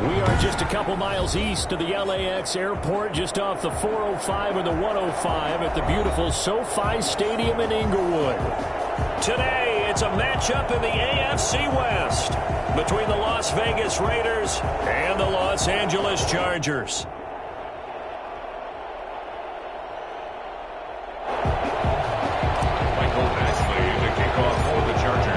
We are just a couple miles east of the LAX airport, just off the 405 and the 105 at the beautiful SoFi Stadium in Inglewood. Today, it's a matchup in the AFC West between the Las Vegas Raiders and the Los Angeles Chargers.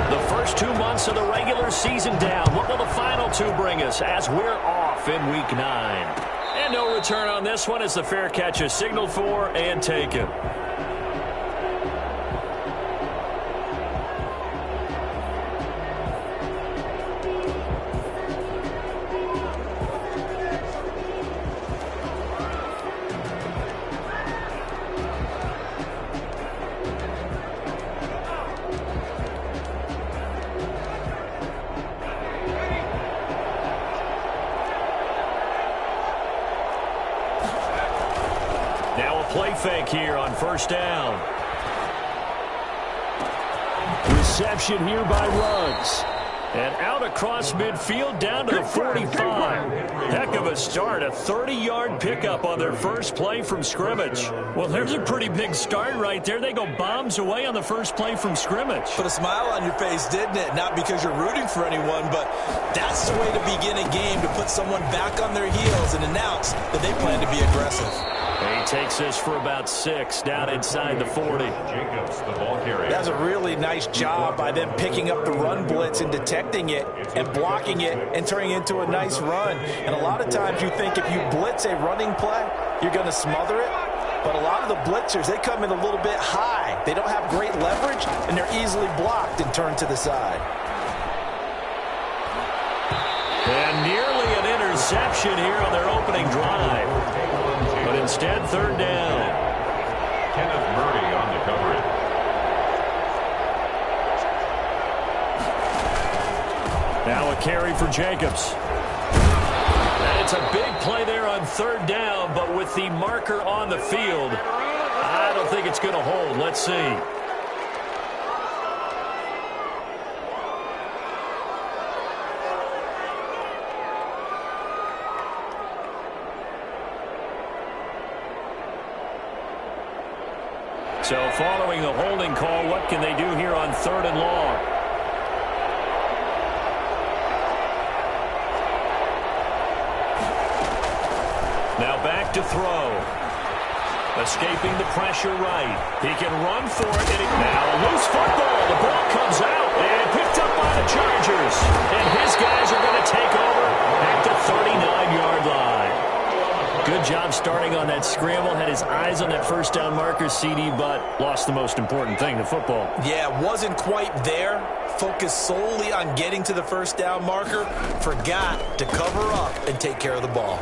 The first 2 months of the regular season down. What will the final two bring us as we're off in Week 9? And no return on this one as the fair catch is signaled for and taken. Play fake here on first down. Reception here by Ruggs. And out across midfield down to the 45. Heck of a start. A 30-yard pickup on their first play from scrimmage. Well, there's a pretty big start right there. They go bombs away on the first play from scrimmage. Put a smile on your face, didn't it? Not because you're rooting for anyone, but that's the way to begin a game, to put someone back on their heels and announce that they plan to be aggressive. He takes this for about 6 down inside the 40. Jacobs, the ball carrier. That was a really nice job by them picking up the run blitz and detecting it and blocking it and turning it into a nice run. And a lot of times you think if you blitz a running play, you're going to smother it. But a lot of the blitzers, they come in a little bit high. They don't have great leverage, and they're easily blocked and turned to the side. And nearly an interception here on their opening drive. But instead, third down. Kenneth Murray on the coverage. Now a carry for Jacobs. And it's a big play there on third down, but with the marker on the field, I don't think it's going to hold. Let's see. So following the holding call, what can they do here on third and long? Now back to throw. Escaping the pressure right. He can run for it. Now a loose football. The ball comes out and picked up by the Chargers. And his guys are going to take over at the 39-yard line. Good job starting on that scramble. Had his eyes on that first down marker, CD, but lost the most important thing, the football. Yeah, wasn't quite there. Focused solely on getting to the first down marker. Forgot to cover up and take care of the ball.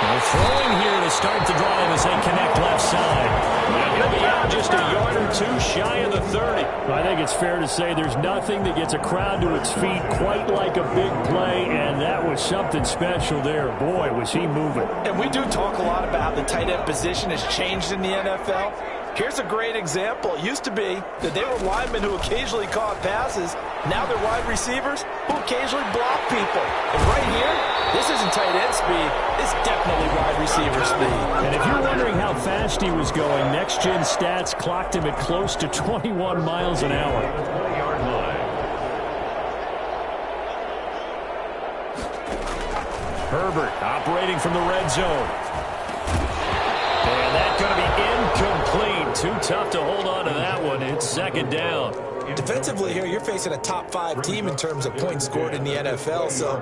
Well, throwing here to start the drive as they connect left side. He'll be out just a yard or two shy of the 30. I think it's fair to say there's nothing that gets a crowd to its feet quite like a big play, and that was something special there. Boy, was he moving. And we do talk a lot about how the tight end position has changed in the NFL. Here's a great example. It used to be that they were linemen who occasionally caught passes. Now they're wide receivers who occasionally block people. And right here, this isn't tight end speed. It's definitely wide receiver speed. And if you're wondering how fast he was going, next-gen stats clocked him at close to 21 miles an hour. Herbert operating from the red zone. And that's going to be incomplete. Too tough to hold on to that one. It's second down. Defensively here, you're facing a top-5 team in terms of points scored in the NFL. So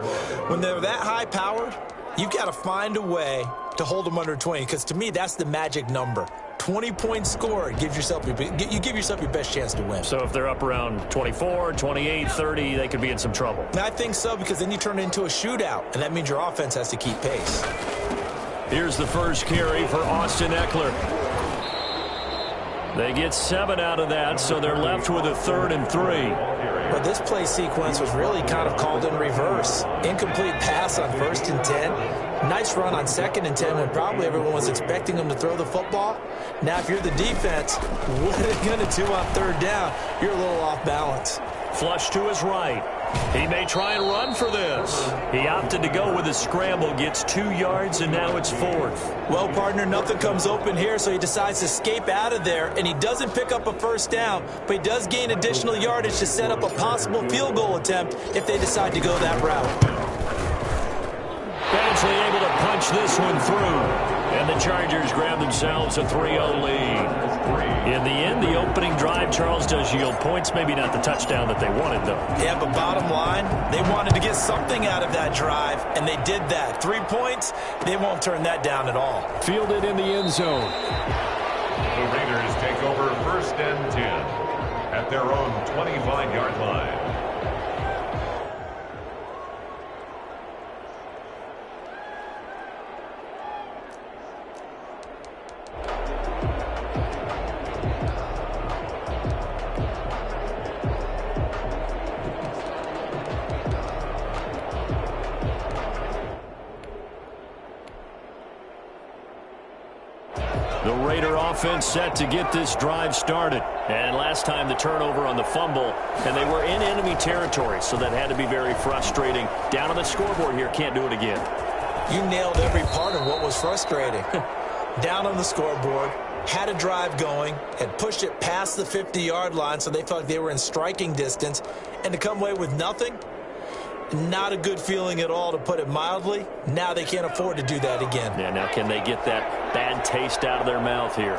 when they're that high-powered, you've got to find a way to hold them under 20. Because to me, that's the magic number. 20 points scored, you give yourself your best chance to win. So if they're up around 24, 28, 30, they could be in some trouble. And I think so, because then you turn it into a shootout, and that means your offense has to keep pace. Here's the first carry for Austin Eckler. They get 7 out of that, so they're left with a 3rd and 3. But this play sequence was really kind of called in reverse. Incomplete pass on 1st and 10. Nice run on 2nd and 10 when probably everyone was expecting them to throw the football. Now, if you're the defense, what are they going to do on 3rd down? You're a little off balance. Flush to his right. He may try and run for this. He opted to go with a scramble, gets 2 yards, and now it's 4th. Well, partner, nothing comes open here, so he decides to escape out of there, and he doesn't pick up a first down, but he does gain additional yardage to set up a possible field goal attempt if they decide to go that route. Eventually able to punch this one through. And the Chargers grab themselves a 3-0 lead. In the end, the opening drive, Charles, does yield points. Maybe not the touchdown that they wanted, though. Yeah, but bottom line, they wanted to get something out of that drive, and they did that. 3 points, they won't turn that down at all. Fielded in the end zone. The Raiders take over 1st and 10 at their own 25-yard line. The Raider offense set to get this drive started. And last time the turnover on the fumble, and they were in enemy territory, so that had to be very frustrating. Down on the scoreboard here, can't do it again. You nailed every part of what was frustrating. Down on the scoreboard, had a drive going, had pushed it past the 50-yard line, so they felt like they were in striking distance, and to come away with nothing, not a good feeling at all, to put it mildly. Now they can't afford to do that again. Yeah, now can they get that bad taste out of their mouth here?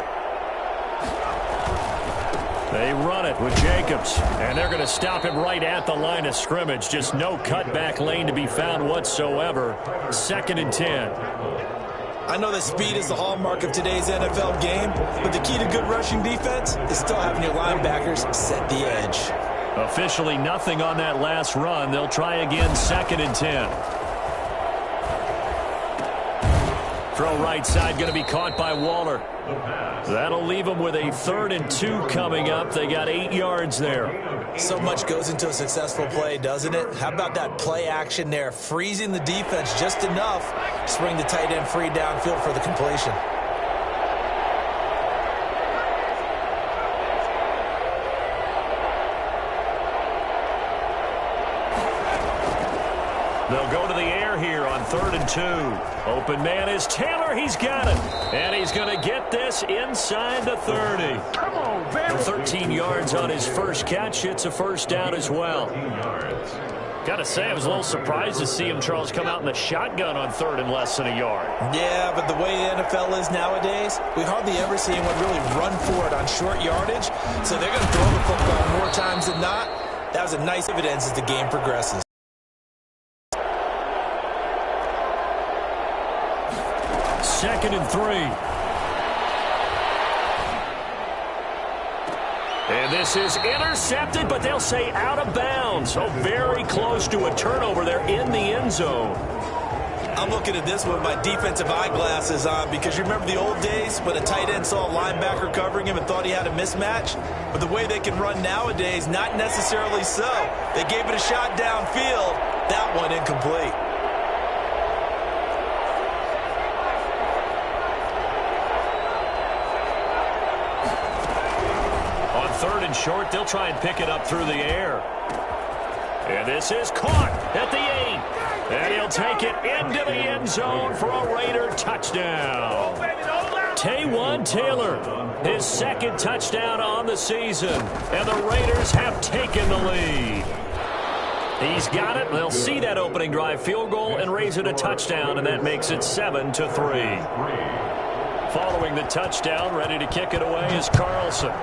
They run it with Jacobs, and they're going to stop him right at the line of scrimmage. Just no cutback lane to be found whatsoever. 2nd and 10. I know that speed is the hallmark of today's NFL game, but the key to good rushing defense is still having your linebackers set the edge. Officially nothing on that last run. They'll try again, 2nd and 10. Throw right side, going to be caught by Waller. That'll leave them with a 3rd and 2 coming up. They got 8 yards there. So much goes into a successful play, doesn't it? How about that play action there, freezing the defense just enough to bring the tight end free downfield for the completion. They'll go to the air here on 3rd and 2. Open man is Taylor. He's got it. And he's going to get this inside the 30. Come on, baby. 13 yards on his first catch. It's a first down as well. Got to say, I was a little surprised to see him, Charles, come out in the shotgun on 3rd and less than a yard. Yeah, but the way the NFL is nowadays, we hardly ever see anyone really run for it on short yardage. So they're going to throw the football more times than not. That was a nice evidence as the game progresses. 2nd and 3. And this is intercepted, but they'll say out of bounds. So very close to a turnover there in the end zone. I'm looking at this with my defensive eyeglasses on, because you remember the old days when a tight end saw a linebacker covering him and thought he had a mismatch? But the way they can run nowadays, not necessarily so. They gave it a shot downfield. That one incomplete. On 3rd and short, they'll try and pick it up through the air. And this is caught at the 8. And he'll take it into the end zone for a Raider touchdown. Taywan Taylor, his 2nd touchdown on the season. And the Raiders have taken the lead. He's got it. They'll see that opening drive field goal and raise it a touchdown, and that makes it 7-3. Following the touchdown, ready to kick it away is Carlson.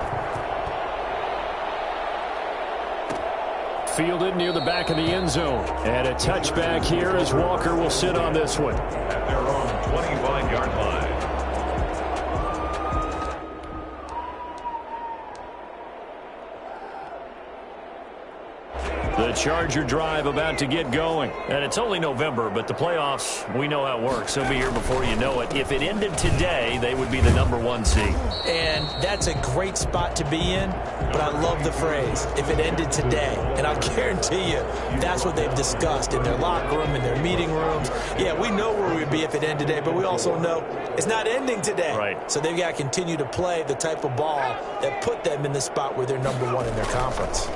Fielded near the back of the end zone. And a touchback here as Walker will sit on this one. At their own 25-yard line. The Charger drive about to get going. And it's only November, but the playoffs, we know how it works. They'll be here before you know it. If it ended today, they would be the #1 seed. And that's a great spot to be in, but I love the phrase, if it ended today. And I'll guarantee you, that's what they've discussed in their locker room, in their meeting rooms. Yeah, we know where we'd be if it ended today, but we also know it's not ending today. Right. So they've got to continue to play the type of ball that put them in the spot where they're #1 in their conference.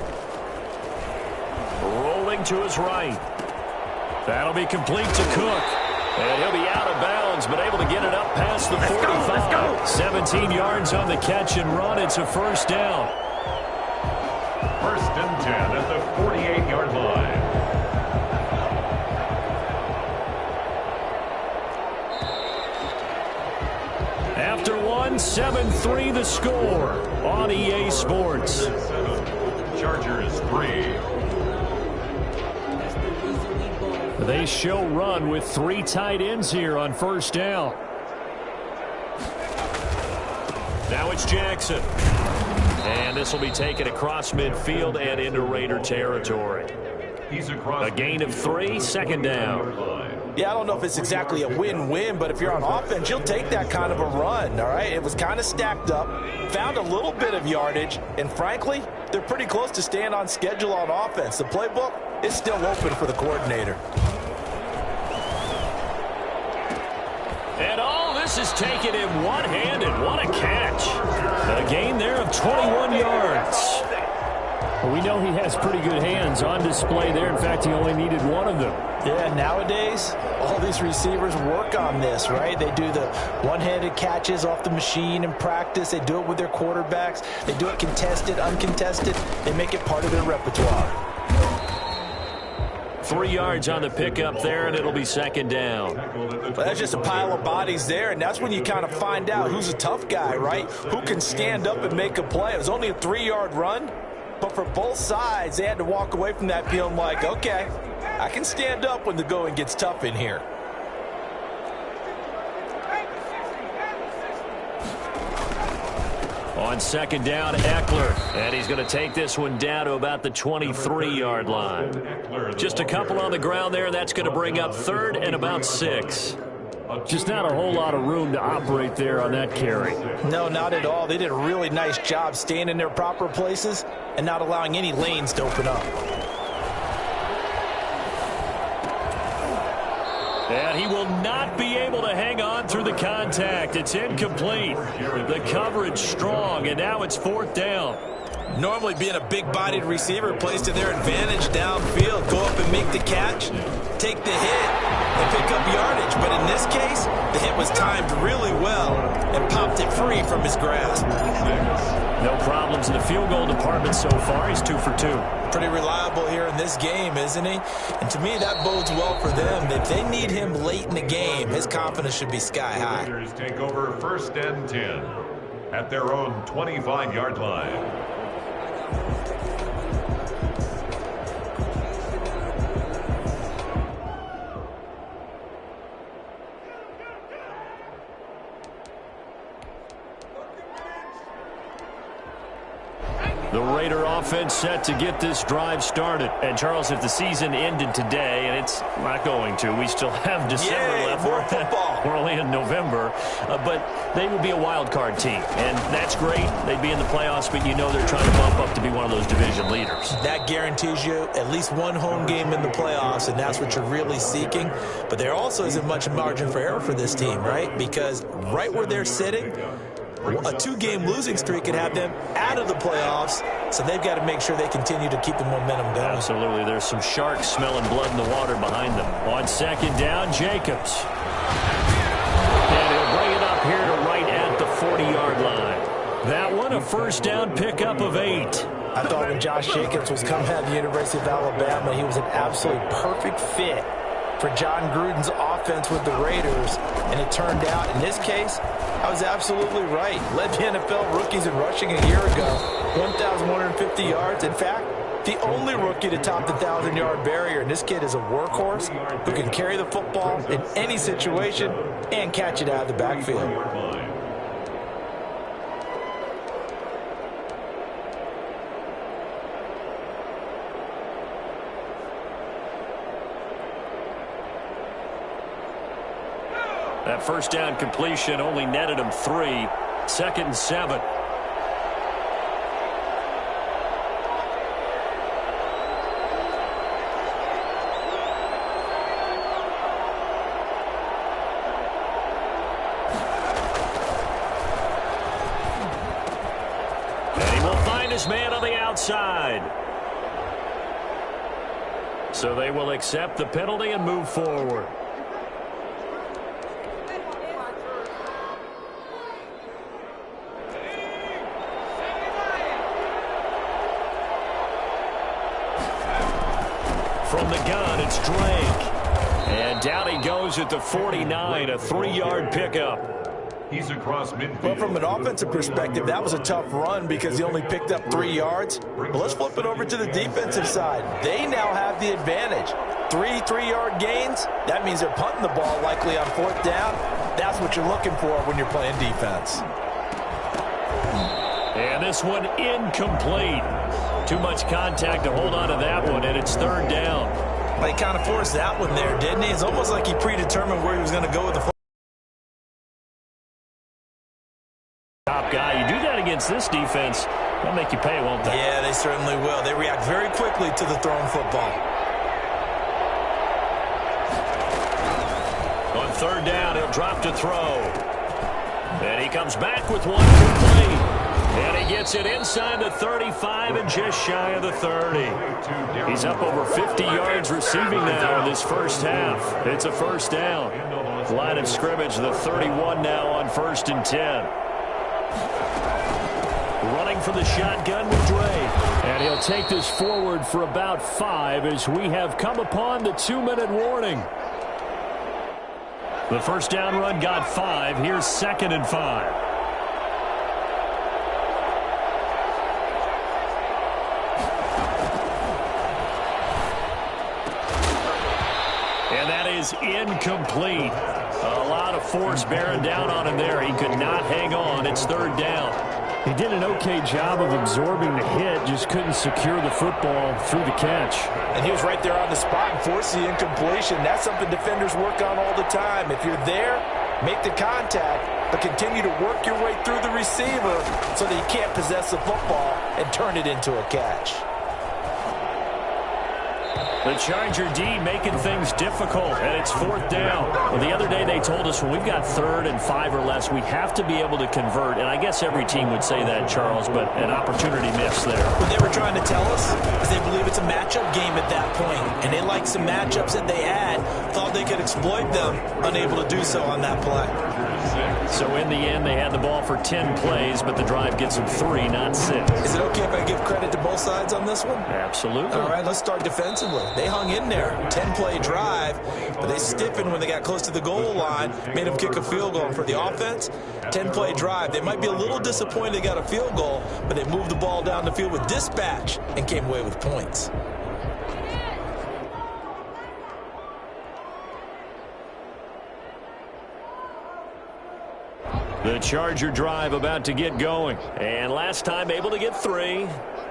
Rolling looking to his right. That'll be complete to Cook. And he'll be out of bounds, but able to get it up past the 45. Let's go. 17 yards on the catch and run. It's a first down. First and 10 at the 48-yard line. After one, 7-3 the score on EA Sports. Chargers 3. They show run with 3 tight ends here on first down. Now it's Jackson. And this will be taken across midfield and into Raider territory. A gain of 3, second down. Yeah, I don't know if it's exactly a win-win, but if you're on offense, you'll take that kind of a run, all right? It was kind of stacked up, found a little bit of yardage, and frankly, they're pretty close to staying on schedule on offense. The playbook is still open for the coordinator. And all this is taken in one-handed. What a catch. A gain there of 21 yards. Well, we know he has pretty good hands on display there. In fact, he only needed one of them. Yeah, nowadays, all these receivers work on this, right? They do the one-handed catches off the machine in practice. They do it with their quarterbacks. They do it contested, uncontested. They make it part of their repertoire. 3 yards on the pickup there, and it'll be second down. Well, that's just a pile of bodies there, and that's when you kind of find out who's a tough guy, right? Who can stand up and make a play. It was only a 3-yard run, but for both sides, they had to walk away from that feeling like, okay, I can stand up when the going gets tough in here. On second down, Eckler. And he's going to take this one down to about the 23-yard line. Just a couple on the ground there. That's going to bring up third and about 6. Just not a whole lot of room to operate there on that carry. No, not at all. They did a really nice job staying in their proper places and not allowing any lanes to open up. And he will not be able to hang on through the contact. It's incomplete. The coverage strong, and now it's fourth down. Normally being a big-bodied receiver plays to their advantage downfield. Go up and make the catch, take the hit, and pick up yardage. But in this case, the hit was timed really well and popped it free from his grasp. No problems in the field goal department so far. He's 2 for 2. Pretty reliable here in this game, isn't he? And to me, that bodes well for them. If they need him late in the game, his confidence should be sky high. Raiders take over first and 10 at their own 25-yard line. The Raider offense set to get this drive started. And, Charles, if the season ended today, and it's not going to, we still have December left. More football. We're only in November. But they would be a wild card team. And that's great. They'd be in the playoffs, but you know they're trying to bump up to be one of those division leaders. That guarantees you at least one home game in the playoffs, and that's what you're really seeking. But there also isn't much margin for error for this team, right? Because right where they're sitting, a 2-game losing streak could have them out of the playoffs, so they've got to make sure they continue to keep the momentum going. Absolutely. There's some sharks smelling blood in the water behind them. On second down, Jacobs. And he'll bring it up here to right at the 40-yard line. That one, a first down pickup of 8. I thought when Josh Jacobs was coming out of the University of Alabama, he was an absolutely perfect fit for John Gruden's offense with the Raiders, and it turned out, in this case, I was absolutely right. Led the NFL rookies in rushing a year ago, 1,150 yards. In fact, the only rookie to top the 1,000-yard barrier, and this kid is a workhorse who can carry the football in any situation and catch it out of the backfield. That first down completion only netted him 3. Second and 7. And he will find his man on the outside. So they will accept the penalty and move forward. From the gun, it's Drake. And down he goes at the 49, a 3-yard pickup. He's across midfield. But from an offensive perspective, that was a tough run because he only picked up 3 yards. But let's flip it over to the defensive side. They now have the advantage. 3-3-yard gains, that means they're punting the ball likely on 4th down. That's what you're looking for when you're playing defense. And this one incomplete. Too much contact to hold on to that one, and it's 3rd down. He kind of forced that one there, didn't he? It's almost like he predetermined where he was going to go with the football. Top guy, you do that against this defense, they'll make you pay, won't they? Yeah, they certainly will. They react very quickly to the thrown football. On 3rd down, he'll drop to throw. And he comes back with one complete. And he gets it inside the 35 and just shy of the 30. He's up over 50 yards receiving now in this first half. It's a 1st down. Line of scrimmage, the 31 now on 1st and 10. Running for the shotgun with Drake. And he'll take this forward for about 5 as we have come upon the 2-minute warning. The 1st down run got 5. Here's 2nd and 5. And that is incomplete. A lot of force bearing down on him there. He could not hang on. It's 3rd down. He did an okay job of absorbing the hit, just couldn't secure the football through the catch. And he was right there on the spot and forced the incompletion. That's something defenders work on all the time. If you're there, make the contact, but continue to work your way through the receiver so that you can't possess the football and turn it into a catch. The Charger D making things difficult, and it's 4th down. Well, the other day they told us when we've got 3rd and 5 or less, we have to be able to convert. And I guess every team would say that, Charles, but an opportunity missed there. What they were trying to tell us is they believe it's a matchup game at that point, and they like some matchups that they had, thought they could exploit them, unable to do so on that play. So in the end, they had the ball for 10 plays, but the drive gets them 3, not 6. Is it okay if I give credit to both sides on this one? Absolutely. All right, let's start defensively. They hung in there, 10-play drive, but they stiffened when they got close to the goal line, made them kick a field goal. And for the offense, 10-play drive. They might be a little disappointed they got a field goal, but they moved the ball down the field with dispatch and came away with points. The Charger drive about to get going. And last time able to get 3.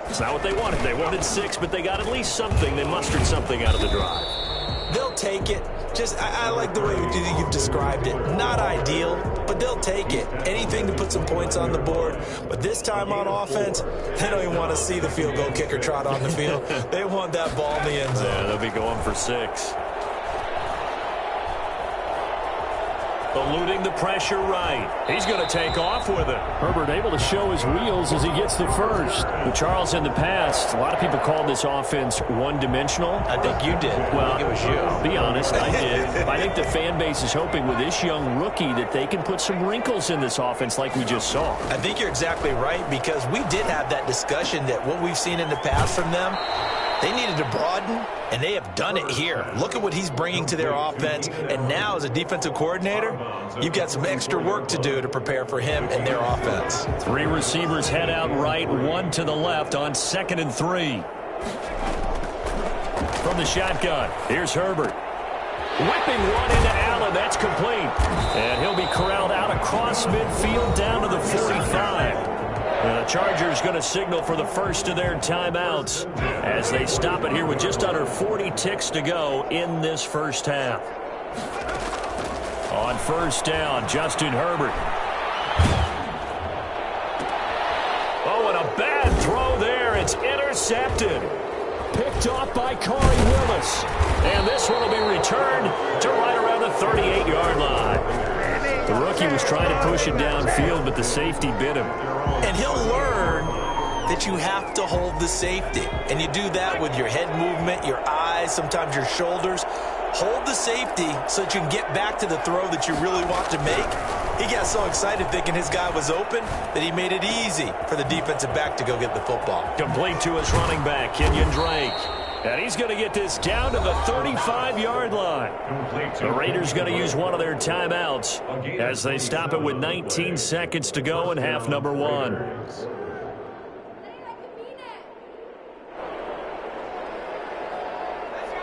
It's not what they wanted. They wanted 6, but they got at least something. They mustered something out of the drive. They'll take it. I like the way you've described it. Not ideal, but they'll take it. Anything to put some points on the board. But this time on offense, they don't even want to see the field goal kicker trot on the field. They want that ball in the end zone. Yeah, they'll be going for 6. Eluding the pressure right. He's going to take off with it. Herbert able to show his wheels as he gets the first. Well, Charles, in the past, a lot of people called this offense one-dimensional. I think you did. Well, I think it was you. Be honest, I did. I think the fan base is hoping with this young rookie that they can put some wrinkles in this offense like we just saw. I think you're exactly right, because we did have that discussion that what we've seen in the past from them, they needed to broaden, and they have done it here. Look at what he's bringing to their offense, and now as a defensive coordinator, you've got some extra work to do to prepare for him and their offense. 3 receivers head out right, 1 to the left on 2nd and 3. From the shotgun, here's Herbert. Whipping one into Allen, that's complete. And he'll be corralled out across midfield down to the 45. And the Chargers going to signal for the first of their timeouts as they stop it here with just under 40 ticks to go in this first half. On 1st down, Justin Herbert. Oh, and a bad throw there. It's intercepted. Picked off by Corey Willis. And this one will be returned to right around the 38-yard line. The rookie was trying to push it downfield, but the safety bit him. And he'll learn that you have to hold the safety. And you do that with your head movement, your eyes, thighs, sometimes your shoulders. Hold the safety so that you can get back to the throw that you really want to make. He got so excited thinking his guy was open that he made it easy for the defensive back to go get the football. Complete to his running back, Kenyon Drake. And he's going to get this down to the 35-yard line. The Raiders going to use one of their timeouts as they stop it with 19 seconds to go in half number 1.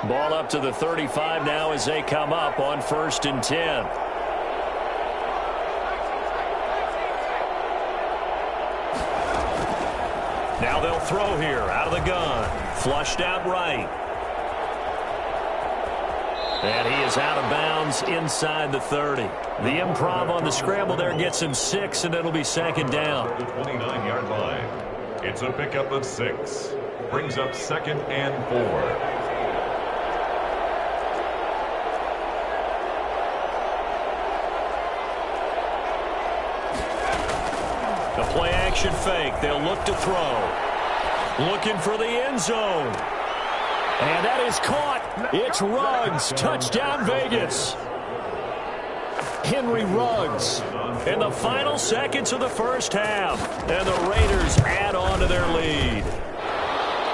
Ball up to the 35 now as they come up on 1st and 10. Now they'll throw here out of the gun. Flushed out right. And he is out of bounds inside the 30. The improv on the scramble there gets him 6, and it'll be 2nd down. The 29-yard line. It's a pickup of 6. Brings up 2nd and 4. The play action fake. They'll look to throw. Looking for the end zone. And that is caught. It's Ruggs. Touchdown Vegas. Henry Ruggs in the final seconds of the first half. And the Raiders add on to their lead.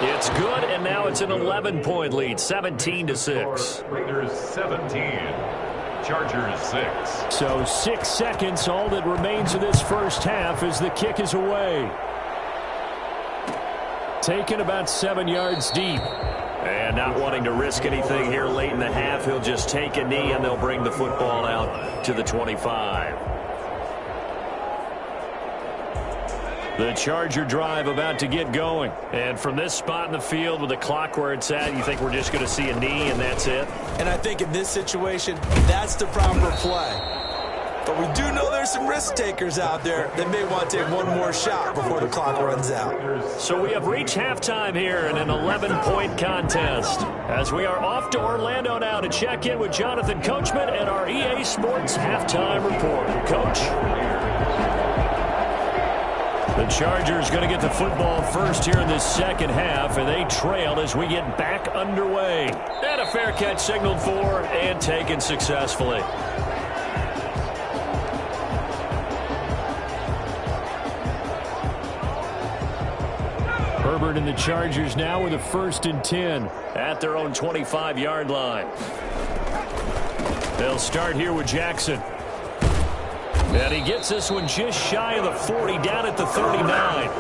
It's good, and now it's an 11-point lead, 17-6. Raiders 17. Chargers 6. So 6 seconds, all that remains of this first half as the kick is away. Taken about 7 yards deep. And not wanting to risk anything here late in the half, he'll just take a knee and they'll bring the football out to the 25. The Charger drive about to get going. And from this spot in the field with the clock where it's at, you think we're just going to see a knee and that's it? And I think in this situation, that's the proper play. But we do know there's some risk takers out there that may want to take one more shot before the clock runs out. So we have reached halftime here in an 11-point contest. As we are off to Orlando now to check in with Jonathan Coachman and our EA Sports halftime report. Coach? The Chargers going to get the football first here in this second half, and they trail as we get back underway. And a fair catch signaled for and taken successfully. Herbert and the Chargers now with a 1st and 10. At their own 25-yard line. They'll start here with Jackson. And he gets this one just shy of the 40, down at the 39.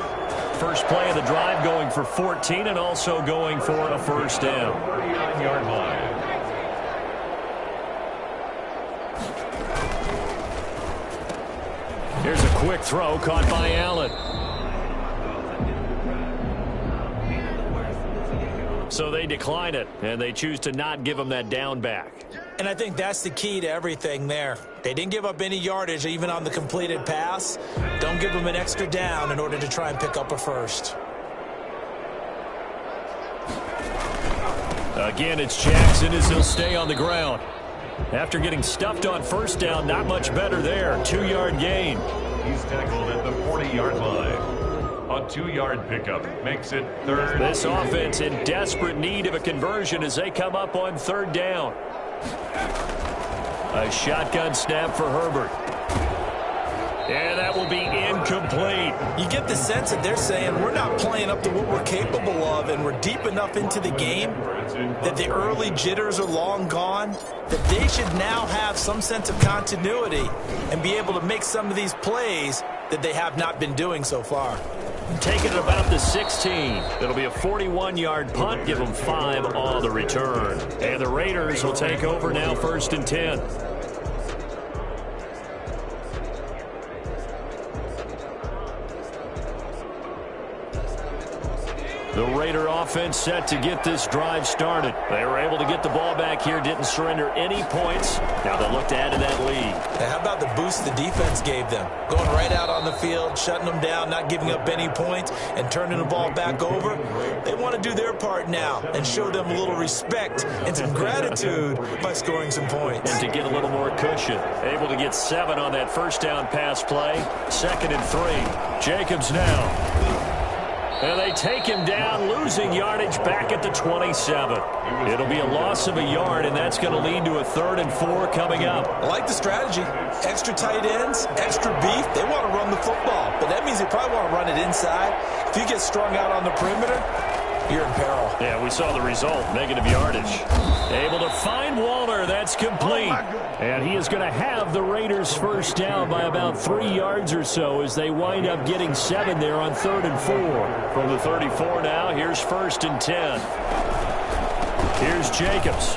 First play of the drive going for 14 and also going for a first down. 39-yard line. Here's a quick throw caught by Allen. So they decline it, and they choose to not give him that down back. And I think that's the key to everything there. They didn't give up any yardage even on the completed pass. Don't give them an extra down in order to try and pick up a first. Again, it's Jackson as he'll stay on the ground. After getting stuffed on first down, not much better there. 2-yard gain. He's tackled at the 40-yard line. A 2-yard pickup makes it 3rd. This offense in desperate need of a conversion as they come up on 3rd down. A shotgun snap for Herbert. And that will be incomplete. You get the sense that they're saying we're not playing up to what we're capable of, and we're deep enough into the game that the early jitters are long gone, that they should now have some sense of continuity and be able to make some of these plays that they have not been doing so far. Taking it about the 16. It'll be a 41-yard punt. Give them 5 on the return. And the Raiders will take over now 1st and 10. The Raider offense set to get this drive started. They were able to get the ball back here, didn't surrender any points. Now they'll look to add to that lead. Now, how about the boost the defense gave them? Going right out on the field, shutting them down, not giving up any points, and turning the ball back over. They want to do their part now and show them a little respect and some gratitude by scoring some points. And to get a little more cushion. Able to get 7 on that first down pass play. 2nd and 3. Jacobs now. And they take him down, losing yardage back at the 27. It'll be a loss of a yard, and that's going to lead to a 3rd and 4 coming up. I like the strategy. Extra tight ends, extra beef. They want to run the football, but that means they probably want to run it inside. If you get strung out on the perimeter, you're in peril. Yeah, we saw the result, negative yardage. Able to find Waller. That's complete. And he is going to have the Raiders first down by about 3 yards or so as they wind up getting 7 there on 3rd and 4. From the 34 now, here's 1st and 10. Here's Jacobs.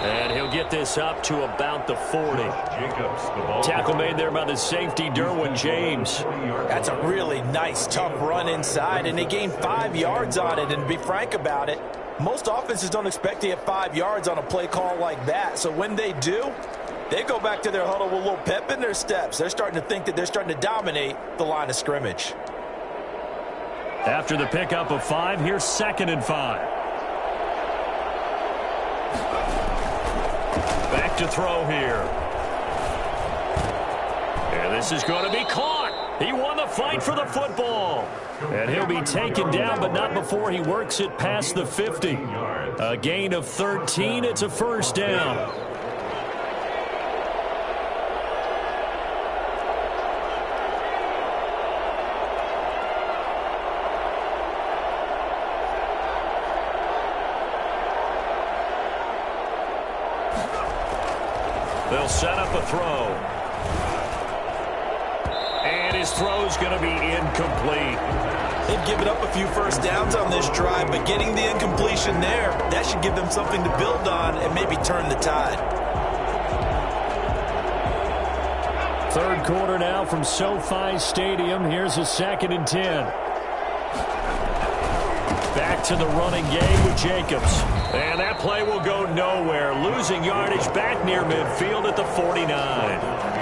And he'll get this up to about the 40. Jacobs, the ball. Tackle made there by the safety, Derwin James. That's a really nice, tough run inside, and they gained 5 yards on it. And to be frank about it, most offenses don't expect to get 5 yards on a play call like that. So when they do, they go back to their huddle with a little pep in their steps. They're starting to think that they're starting to dominate the line of scrimmage. After the pickup of 5, here's 2nd and 5. Back to throw here. And this is going to be caught. He won the fight for the football. And he'll be taken down, but not before he works it past the 50. A gain of 13. It's a first down. They'll set up a throw. And his throw's going to be incomplete. They've given up a few first downs on this drive, but getting the incompletion there, that should give them something to build on and maybe turn the tide. 3rd quarter now from SoFi Stadium. Here's a 2nd and 10. Back to the running game with Jacobs. And that play will go nowhere. Losing yardage back near midfield at the 49.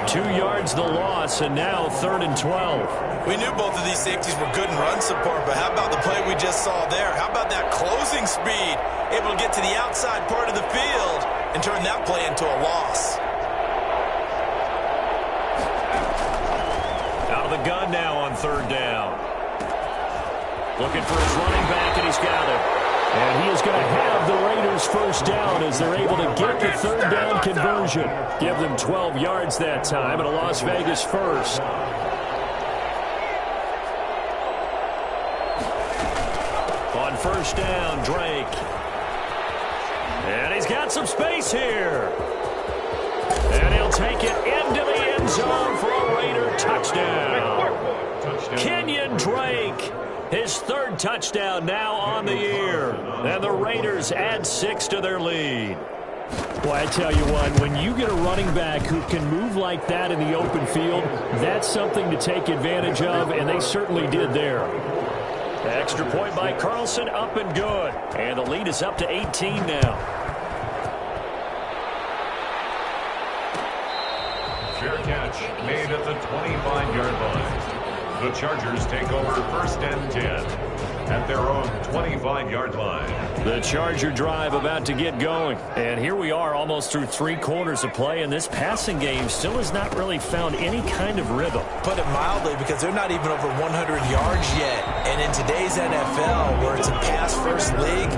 2 yards the loss, and now 3rd and 12. We knew both of these safeties were good in run support, but how about the play we just saw there? How about that closing speed? Able to get to the outside part of the field and turn that play into a loss. Out of the gun now on 3rd down. Looking for his running back, and he's got it. And he is going to have the Raiders first down as they're able to get the 3rd down conversion. Give them 12 yards that time, and a Las Vegas first. On 1st down, Drake. And he's got some space here. And he'll take it into the end zone for a Raider touchdown. Kenyon Drake. His 3rd touchdown now on the year. And the Raiders add 6 to their lead. Well, I tell you what, when you get a running back who can move like that in the open field, that's something to take advantage of, and they certainly did there. Extra point by Carlson, up and good. And the lead is up to 18 now. Fair catch made at the 25-yard line. The Chargers take over 1st and 10 at their own 25-yard line. The Charger drive about to get going. And here we are almost through 3 quarters of play, and this passing game still has not really found any kind of rhythm. Put it mildly, because they're not even over 100 yards yet. And in today's NFL, where it's a pass-first league,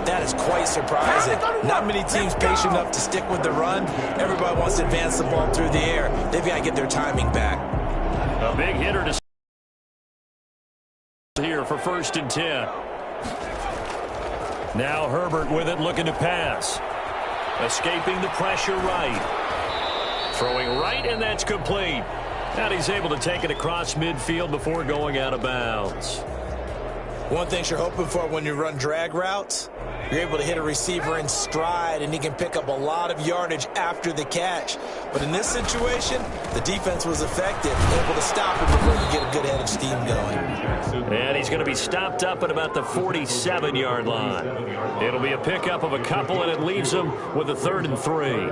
that is quite surprising. Not many teams patient enough to stick with the run. Everybody wants to advance the ball through the air. They've got to get their timing back. A big hitter to here for 1st and 10. Now Herbert with it, looking to pass. Escaping the pressure right. Throwing right, and that's complete. And he's able to take it across midfield before going out of bounds. One thing you're hoping for when you run drag routes, you're able to hit a receiver in stride, and he can pick up a lot of yardage after the catch. But in this situation, the defense was effective, able to stop him before he get a good head of steam going. And he's going to be stopped up at about the 47-yard line. It'll be a pickup of a couple, and it leaves him with a 3rd and 3.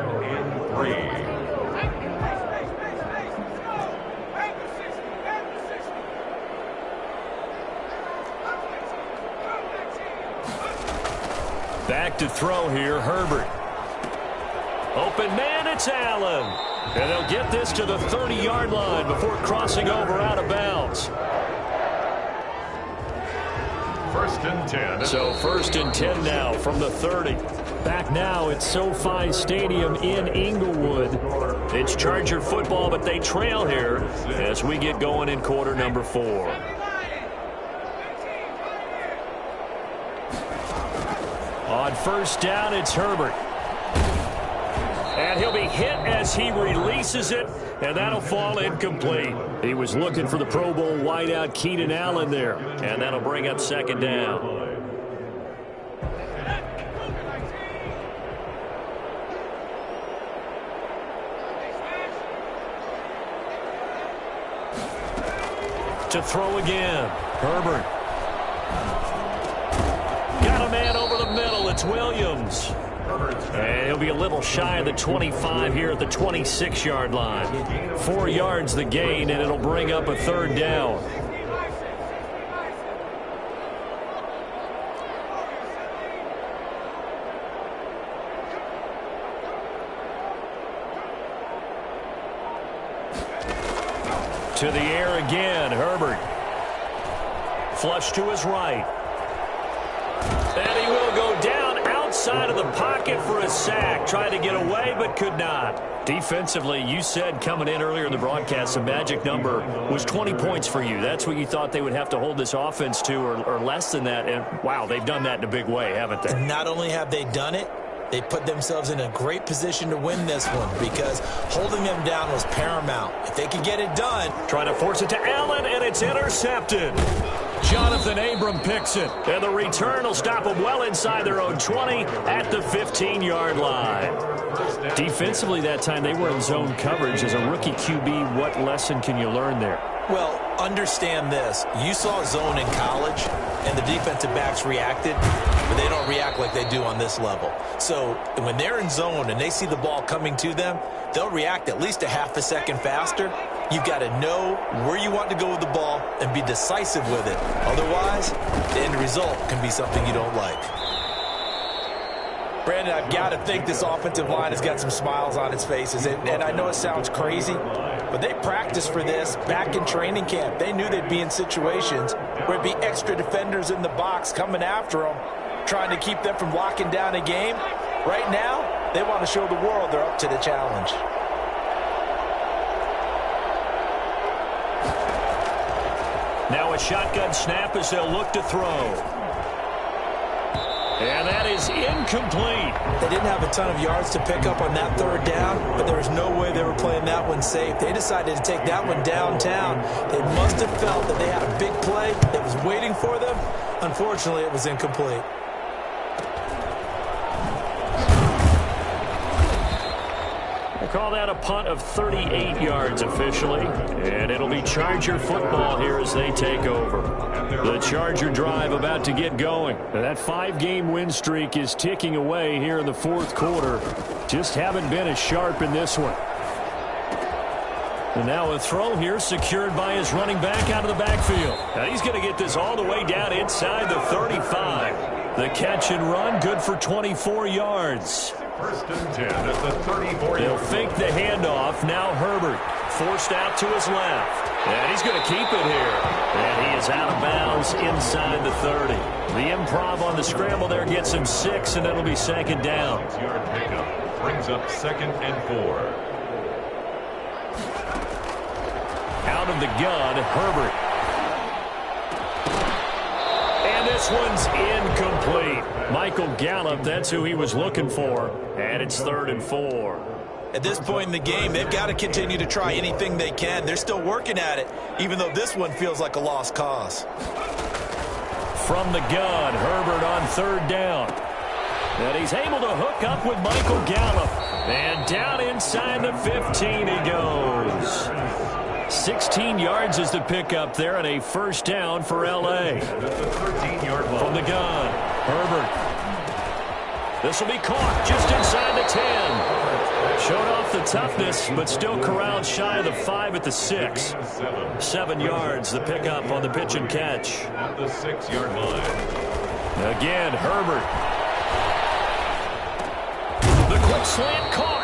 Back to throw here, Herbert. Open man, it's Allen. And they'll get this to the 30-yard line before crossing over out of bounds. First and 10. So first and 10 now from the 30. Back now at SoFi Stadium in Inglewood. It's Charger football, but they trail here as we get going in quarter number 4. On first down, it's Herbert. And he'll be hit as he releases it, and that'll fall incomplete. He was looking for the Pro Bowl wideout Keenan Allen there, and that'll bring up second down. To throw again, Herbert. Got a man over the middle. It's Williams. And he'll be a little shy of the 25 here at the 26-yard line. 4 yards the gain, and it'll bring up a third down. To the air again, Herbert. Flush to his right. And he will go down outside of the pocket for a sack. Tried to get away, but could not. Defensively, you said coming in earlier in the broadcast, the magic number was 20 points for you. That's what you thought they would have to hold this offense to, or less than that. And, wow, they've done that in a big way, haven't they? And not only have they done it, they put themselves in a great position to win this one because holding them down was paramount. If they could get it done. Trying to force it to Allen, and it's intercepted. Jonathan Abram picks it. And the return will stop them well inside their own 20 at the 15-yard line. Defensively that time, they were in zone coverage. As a rookie QB, what lesson can you learn there? Well, understand this. You saw zone in college, and the defensive backs reacted, but they don't react like they do on this level. So when they're in zone and they see the ball coming to them, they'll react at least a half a second faster. You've got to know where you want to go with the ball and be decisive with it. Otherwise, the end result can be something you don't like. Brandon, I've got to think this offensive line has got some smiles on its faces. And I know it sounds crazy, but they practiced for this back in training camp. They knew they'd be in situations where it'd be extra defenders in the box coming after them, trying to keep them from locking down a game. Right now, they want to show the world they're up to the challenge. Now a shotgun snap as they'll look to throw. And that is incomplete. They didn't have a ton of yards to pick up on that third down, but there was no way they were playing that one safe. They decided to take that one downtown. They must have felt that they had a big play that was waiting for them. Unfortunately, it was incomplete. Call that a punt of 38 yards officially. And it'll be Charger football here as they take over. The Charger drive about to get going. That 5-game win streak is ticking away here in the fourth quarter. Just haven't been as sharp in this one. And now a throw here secured by his running back out of the backfield. Now he's going to get this all the way down inside the 35. The catch and run good for 24 yards. First and 10 at the 34. They'll fake the handoff. Now Herbert forced out to his left. And he's going to keep it here. And he is out of bounds inside the 30. The improv on the scramble there gets him 6, and it'll be second down. 6-yard pickup brings up second and 4. Out of the gun, Herbert. And this one's incomplete. Michael Gallup, that's who he was looking for. And it's 3rd and 4. At this point in the game, they've got to continue to try anything they can. They're still working at it, even though this one feels like a lost cause. From the gun, Herbert on 3rd down. And he's able to hook up with Michael Gallup. And down inside the 15 he goes. 16 yards is the pickup there, and a first down for L.A. From the gun, Herbert. This will be caught just inside the 10. Showed off the toughness, but still corralled shy of the 5 at the 6. 7 yards, the pickup on the pitch and catch. At the 6-yard line. Again, Herbert. The quick slant caught.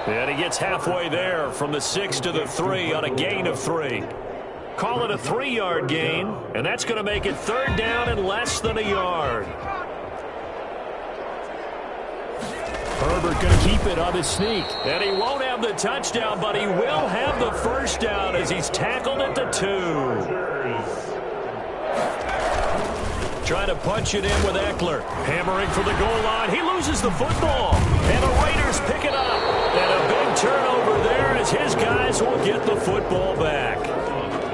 And he gets halfway there from the 6 to the 3 on a gain of 3. Call it a 3-yard gain, and that's going to make it 3rd down and less than a yard. Herbert going to keep it on his sneak. And he won't have the touchdown, but he will have the first down as he's tackled at the 2. Trying to punch it in with Eckler. Hammering for the goal line. He loses the football. And the Raiders pick it up. And a big turnover there as his guys will get the football back.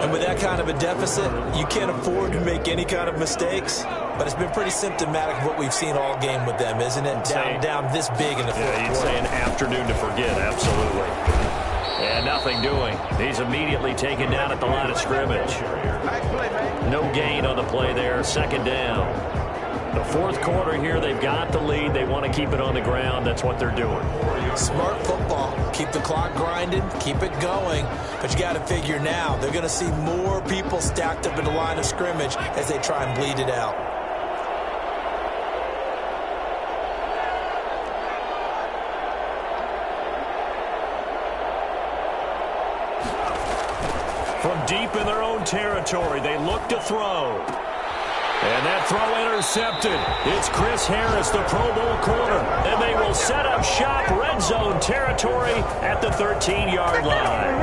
And with that kind of a deficit, you can't afford to make any kind of mistakes. But it's been pretty symptomatic of what we've seen all game with them, isn't it? Down this big in the fourth quarter. Yeah, you'd say an afternoon to forget, absolutely. And nothing doing. He's immediately taken down at the line of scrimmage. No gain on the play there, 2nd down. The 4th quarter here, they've got the lead. They want to keep it on the ground. That's what they're doing. Smart football. Keep the clock grinding. Keep it going. But you got to figure now, they're going to see more people stacked up at the line of scrimmage as they try and bleed it out. From deep in their own territory, they look to throw. And that throw intercepted. It's Chris Harris, the Pro Bowl corner. And they will set up shop, red zone territory at the 13-yard line.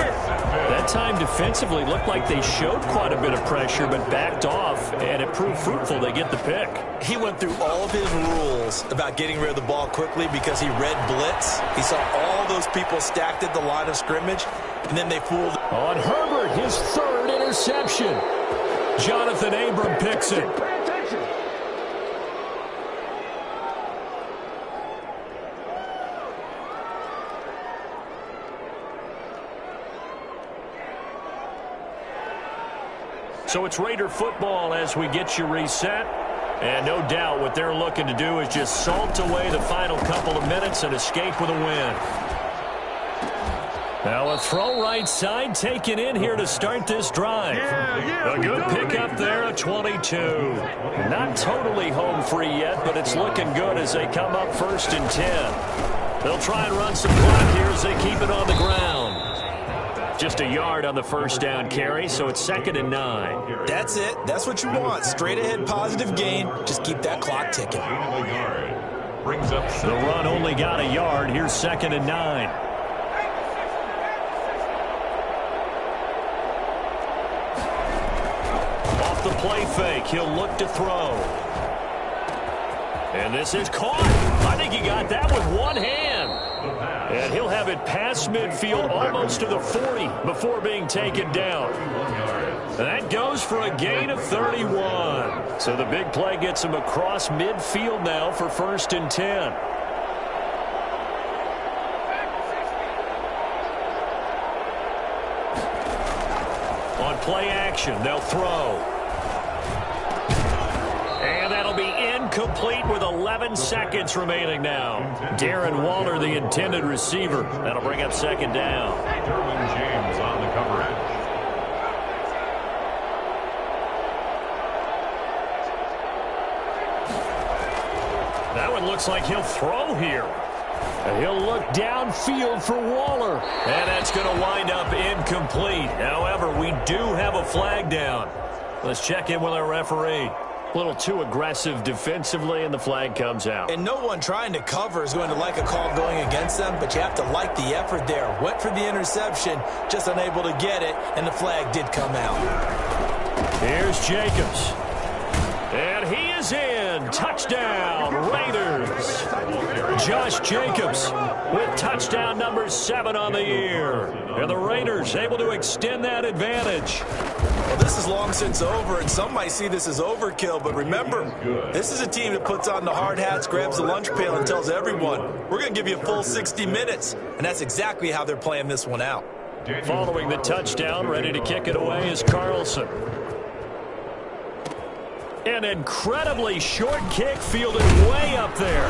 That time defensively looked like they showed quite a bit of pressure but backed off, and it proved fruitful. They get the pick. He went through all of his rules about getting rid of the ball quickly because he read blitz. He saw all those people stacked at the line of scrimmage, and then they fooled. On Herbert, his 3rd interception. Jonathan Abram picks it. So it's Raider football as we get you reset. And no doubt what they're looking to do is just salt away the final couple of minutes and escape with a win. Now a throw right side taken in here to start this drive. A good pickup there, a 22. Not totally home free yet, but it's looking good as they come up 1st and 10. They'll try and run some clock here as they keep it on the ground. Just a yard on the 1st down carry, so it's 2nd and 9. That's it. That's what you want. Straight ahead positive gain. Just keep that clock ticking. The run only got a yard. Here's 2nd and 9. Off the play fake, he'll look to throw. And this is caught. I think he got that with one hand. And he'll have it past midfield almost to the 40 before being taken down. That goes for a gain of 31. So the big play gets him across midfield now for 1st and 10. On play action, they'll throw. And that'll be incomplete with 11 seconds remaining now. Darren Waller, the intended receiver. That'll bring up 2nd down. Derwin James on the coverage. That one looks like he'll throw here. And he'll look downfield for Waller. And that's going to wind up incomplete. However, we do have a flag down. Let's check in with our referee. A little too aggressive defensively, and the flag comes out. And no one trying to cover is going to like a call going against them, but you have to like the effort there. Went for the interception, just unable to get it, and the flag did come out. Here's Jacobs. And he is in. Touchdown, Raiders. Josh Jacobs with touchdown number 7 on the year. And the Raiders able to extend that advantage. Well, this is long since over, and some might see this as overkill, but remember, this is a team that puts on the hard hats, grabs the lunch pail, and tells everyone, we're going to give you a full 60 minutes, and that's exactly how they're playing this one out. Following the touchdown, ready to kick it away is Carlson. An incredibly short kick fielded way up there.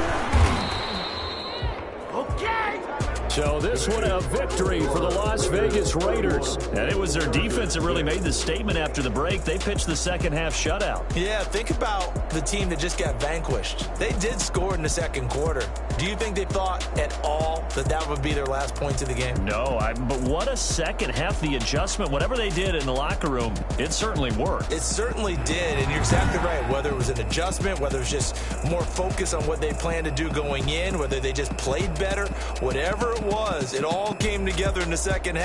So this one a victory for the Las Vegas Raiders. And it was their defense that really made the statement after the break. They pitched the second half shutout. Yeah, think about the team that just got vanquished. They did score in the second quarter. Do you think they thought at all that that would be their last points of the game? No, but what a second half. The adjustment, whatever they did in the locker room, it certainly worked. It certainly did, and you're exactly right. Whether it was an adjustment, whether it was just more focus on what they planned to do going in, whether they just played better, whatever it was, it all came together in the second half.